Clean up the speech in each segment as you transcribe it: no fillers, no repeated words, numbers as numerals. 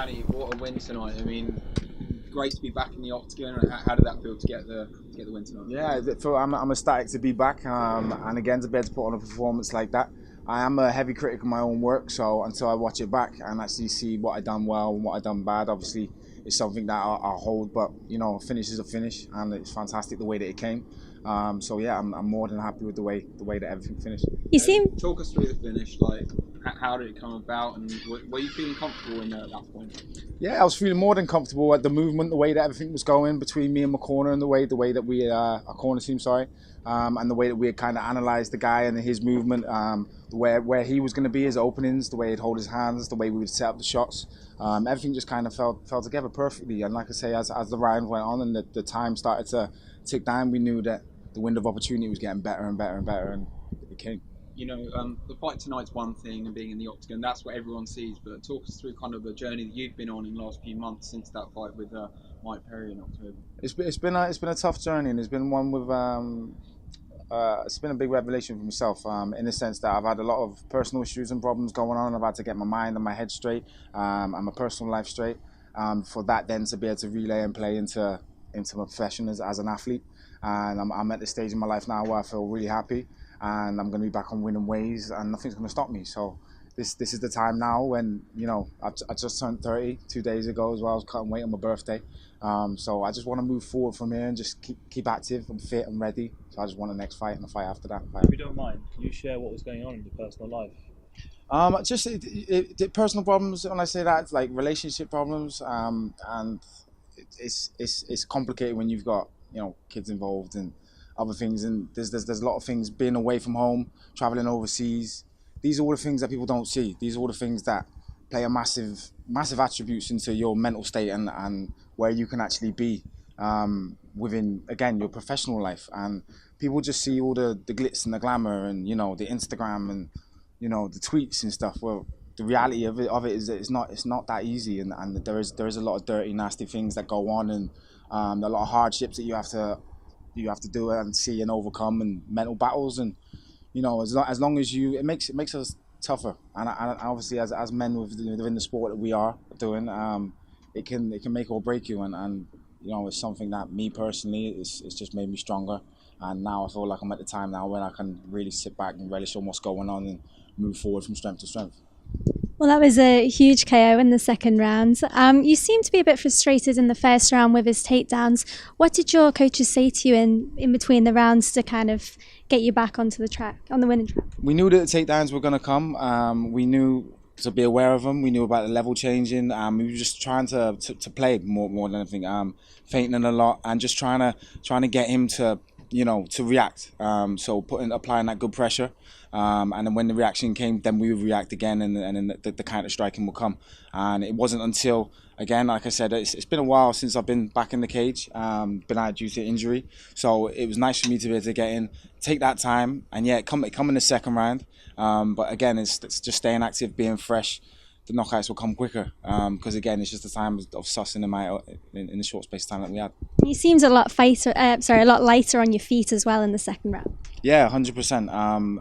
Danny, what a win tonight. I mean, great to be back in the octagon. How did that feel to get the win tonight? Yeah, I'm ecstatic to be back, and again to be able to put on a performance like that. I am a heavy critic of my own work, so until I watch it back and actually see what I done well and what I done bad, obviously it's something that I'll hold. But you know, a finish is a finish, and it's fantastic the way that it came. So yeah, I'm more than happy with the way that everything finished. You seem Talk us through the finish. Like, how did it come about, and were you feeling comfortable in there at that point? Yeah, I was feeling more than comfortable at the movement, the way that everything was going between me and my corner, and the way that we our corner team, and the way that we had kind of analysed the guy and his movement, where he was going to be, his openings, the way he'd hold his hands, the way we would set up the shots. Everything just kind of fell together perfectly. And like I say, as the round went on and the time started to tick down, we knew that the window of opportunity was getting better and better and better, and it came. You know, the fight tonight's one thing, and being in the octagon, that's what everyone sees. But talk us through kind of the journey that you've been on in the last few months since that fight with Mike Perry in October. It's been a tough journey, and it's been one with it's been a big revelation for myself, in the sense that I've had a lot of personal issues and problems going on. I've had to get my mind and my head straight, and my personal life straight. For that then to be able to relay and play into my profession as an athlete, and I'm at the stage in my life now where I feel really happy. And I'm going to be back on winning ways, and nothing's going to stop me. So this is the time now when, you know, I just turned 30 2 days ago as well. I was cutting weight on my birthday. So I just want to move forward from here and just keep active and fit and ready. So I just want the next fight and the fight after that. If you don't mind, can you share what was going on in your personal life? Just personal problems. When I say that, it's like relationship problems, and it's complicated when you've got, you know, kids involved and other things, and there's a lot of things, being away from home, traveling overseas. These are all the things that people don't see. These are all the things that play a massive attributes into your mental state and where you can actually be within, again, your professional life. And people just see all the glitz and the glamour and, you know, the Instagram and, you know, the tweets and stuff. Well, the reality of it is that it's not that easy, and there is a lot of dirty, nasty things that go on, and a lot of hardships that you have to do and see and overcome, and mental battles. And you know, as long as you, it makes us tougher. And obviously, as men within the sport that we are doing, it can make or break you. And you know, it's something that me personally, it's just made me stronger. And now I feel like I'm at the time now when I can really sit back and relish on what's going on and move forward from strength to strength. Well, that was a huge KO in the second round. You seemed to be a bit frustrated in the first round with his takedowns. What did your coaches say to you in between the rounds to kind of get you back onto the track, on the winning track? We knew that the takedowns were going to come. We knew to be aware of them. We knew about the level changing. We were just trying to play more than anything, feinting a lot and just trying to get him to, you know, to react. So applying that good pressure. And then when the reaction came, then we would react again, and then the counter striking will come. And it wasn't until, again, like I said, it's been a while since I've been back in the cage, been out due to injury. So it was nice for me to be able to get in, take that time, and yeah, come in the second round. But again, it's just staying active, being fresh. The knockouts will come quicker, because again, it's just the time of sussing them out in the short space of time that we had. He seems a lot lighter on your feet as well in the second round. Yeah, 100%.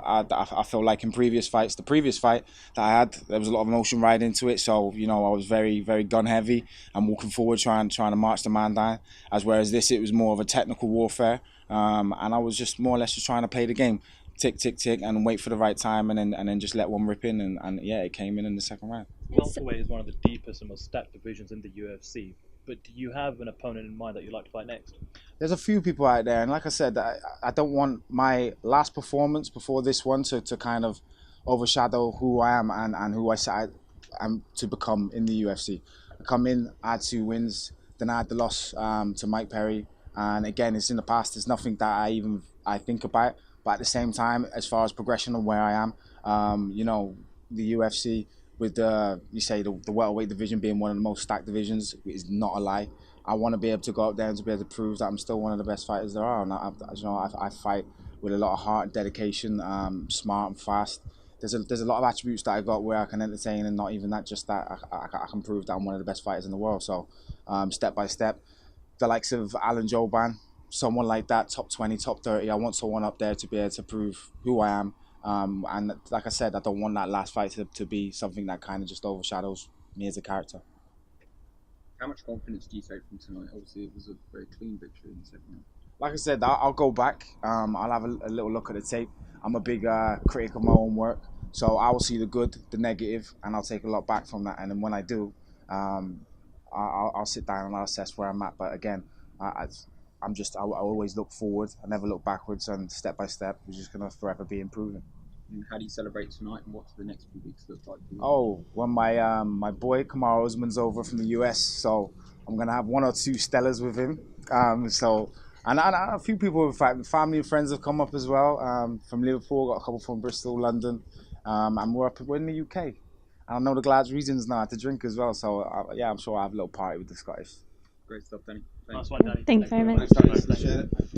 I feel like in previous fights, the previous fight that I had, there was a lot of emotion right into it. So, you know, I was very, very gun heavy and walking forward, trying to march the man down. Whereas this, it was more of a technical warfare, and I was just more or less just trying to play the game, tick, tick, tick, and wait for the right time, and then just let one rip in, and yeah, it came in the second round. Welterweight is one of the deepest and most stacked divisions in the UFC. But do you have an opponent in mind that you'd like to fight next? There's a few people out there, and like I said, I don't want my last performance before this one to kind of overshadow who I am and who I am to become in the UFC. I come in, I had 2 wins, then I had the loss to Mike Perry, and again, it's in the past. There's nothing that I think about, but at the same time, as far as progression and where I am, you know, the UFC, with the welterweight division being one of the most stacked divisions, is not a lie. I want to be able to go out there and to be able to prove that I'm still one of the best fighters there are. And I fight with a lot of heart and dedication, smart and fast. There's a lot of attributes that I got where I can entertain, and not even that, just that I can prove that I'm one of the best fighters in the world. So step by step, the likes of Alan Jouban, someone like that, top 20, top 30. I want someone up there to be able to prove who I am. And like I said, I don't want that last fight to be something that kind of just overshadows me as a character. How much confidence do you take from tonight? Obviously, it was a very clean victory in the second half. Like I said, I'll go back. I'll have a little look at the tape. I'm a big critic of my own work, so I will see the good, the negative, and I'll take a lot back from that. And then when I do, I'll sit down and I'll assess where I'm at. But again, I always look forward. I never look backwards, and step by step, we're just gonna forever be improving. And how do you celebrate tonight, and what do the next few weeks look like for you? Oh, when my boy Kamaru Usman's over from the US, so I'm gonna have 1 or 2 Stellas with him. And a few people, in fact, family and friends have come up as well. From Liverpool, got a couple from Bristol, London, and we're in the UK. And I know the Glad's regions now to drink as well, so yeah, I'm sure I'll have a little party with the Scottish. Great stuff, Danny. Nice Thanks. one, Danny. Thank you very much. Thanks, Danny. Appreciate it.